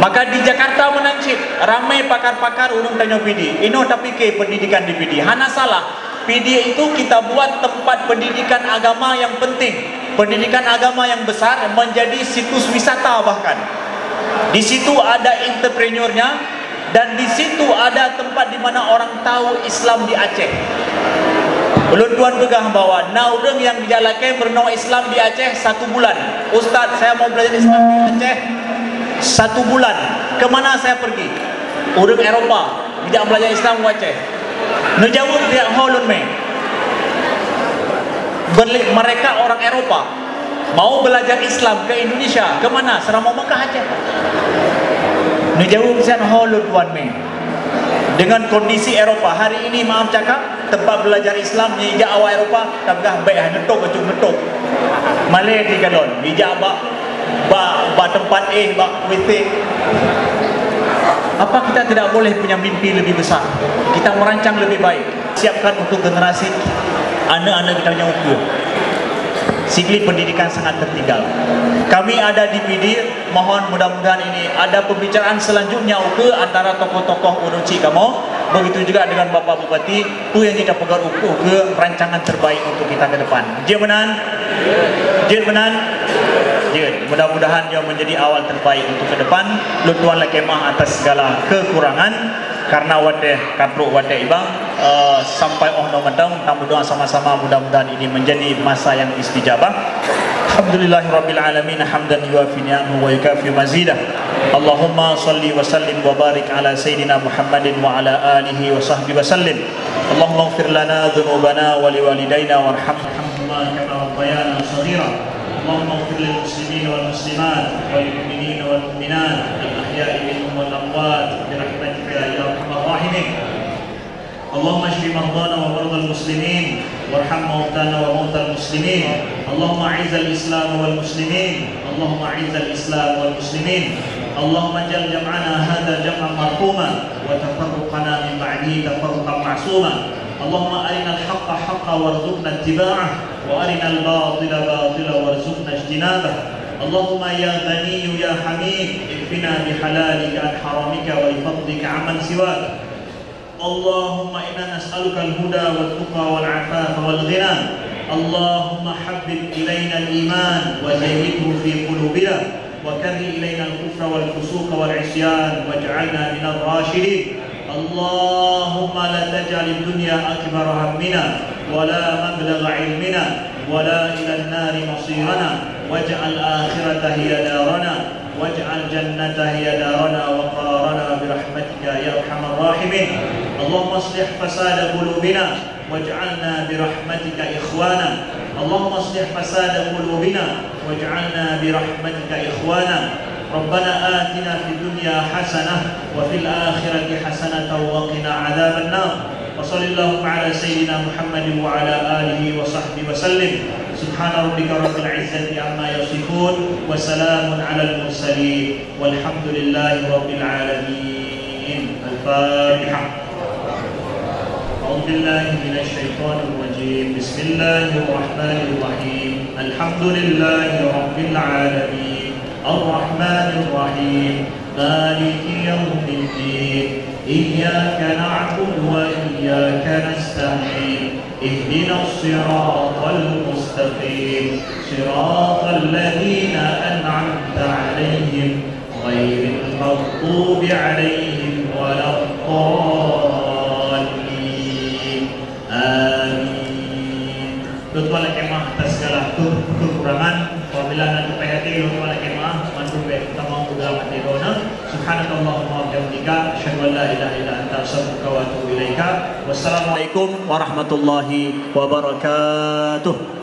Maka di Jakarta menancip ramai pakar-pakar urung tanya PD. Ino tapi ke pendidikan di PD. Hana salah. PD itu kita buat tempat pendidikan agama yang penting, pendidikan agama yang besar, menjadi situs wisata bahkan. Di situ ada entrepreneurnya, dan di situ ada tempat di mana orang tahu Islam di Aceh. Ulun tuan pegang bawa orang yang dijalakan bernama Islam di Aceh 1 bulan. Ustaz, saya mau belajar Islam di Aceh 1 bulan. Kemana saya pergi? Orang Eropah tidak belajar Islam di Aceh. Ngejawab dia holun me. Mereka orang Eropah mau belajar Islam ke Indonesia. Kemana? Serama Mekah Aceh. Ngejawab dia holun tuan me. Dengan kondisi Eropah hari ini, maaf cakap, tempat belajar Islam ni ija awal Eropah tabgah baik netok acung netok. Malay di galon, ija ba tempat ba WC. Apa kita tidak boleh punya mimpi lebih besar? Kita merancang lebih baik. Siapkan untuk generasi anak-anak kita punya ukur. Sikli pendidikan sangat tertinggal. Kami ada di PD, mohon mudah-mudahan ini ada pembicaraan selanjutnya ukur antara tokoh-tokoh uruci kamu. Begitu juga dengan Bapak Bupati, itu yang kita pegang ukur ke rancangan terbaik untuk kita ke depan. Dia menan? Dia menan? Dia. Mudah-mudahan dia menjadi awal terbaik untuk ke depan. Lutuan lekemah atas segala kekurangan. Karena wadah katruk wadah ibang sampai no mentang, tamu doa sama-sama mudah-mudahan ini menjadi masa yang istijabah. Alhamdulillahirabbil alamin hamdan yuwafi ni'amahu wa yukafi mazidah. Allahumma salli wa sallim wa barik ala sayyidina Muhammadin wa ala alihi wa sahbihi wa sallim. Allahumma ighfir lana dhunubana wa liwalidayna warhamhuma kama rabbayana shaghira. Allahumma ighfir lil muslimin wal muslimat wal mu'minin wal mu'minat al ahya'i minhum wal amwat bi rahmatika ya arhamar rahimin. اللهم اشف مرضانا ومرضى المسلمين وارحم موتانا وموتى المسلمين. اللهم اعز الاسلام والمسلمين. اللهم اعز الاسلام والمسلمين. اللهم اجعل جمعنا هذا جمعا مرحوما وتفرقنا من بعده تفرقا معصوما. اللهم ارنا الحق حقا وارزقنا اتباعه وارنا الباطل باطلا وارزقنا اجتنابه. اللهم يا غني يا حميد اكفنا بحلالك عن حرامك وبفضلك عمن سواك. اللهم إنا نسألك الهدى والتقى والعفاف والغنى. اللهم حبب إلينا الإيمان وزينه في قلوبنا وكره إلينا الكفر والفسوق والعصيان واجعلنا من الراشدين. اللهم لا تجعل الدنيا أكبر همنا ولا مبلغ علمنا ولا إلى النار مصيرنا واجعل الآخرة هي دارنا واجعل جنة هي دارنا وقرارنا برحمتك يا أرحم الراحمين. اللهم اصلح فساد قلوبنا واجعلنا برحمتك إخوانا. اللهم اصلح فساد قلوبنا واجعلنا برحمتك إخوانا. ربنا آتنا في الدنيا حسنة وفي الآخرة حسنة وقنا عذاب النار. وصلى اللهم على سيدنا محمد وعلى آله وصحبه وسلم. سبحان ربك رب العزة عما يصفون وسلام على المرسلين والحمد لله رب العالمين. الفاتحة. أعوذ بالله من الشيطان الرجيم. بسم الله الرحمن الرحيم. الحمد لله رب العالمين الرحمن الرحيم مالك يوم الدين إياك نعبد وإياك نستعين اهدنا الصراط المستقيم صراط الذين أنعمت عليهم غير المغضوب عليهم ولا الضالين آمين. Tuan kemah atas segala kekurangan apabila nanti payati tuan kemah mantu baik utama udara mati dona. Subhanakallahumma wa bihamdika asyhadu an la ilaha illa anta astaghfiruka wa atubu ilaika. Wassalamualaikum warahmatullahi wabarakatuh.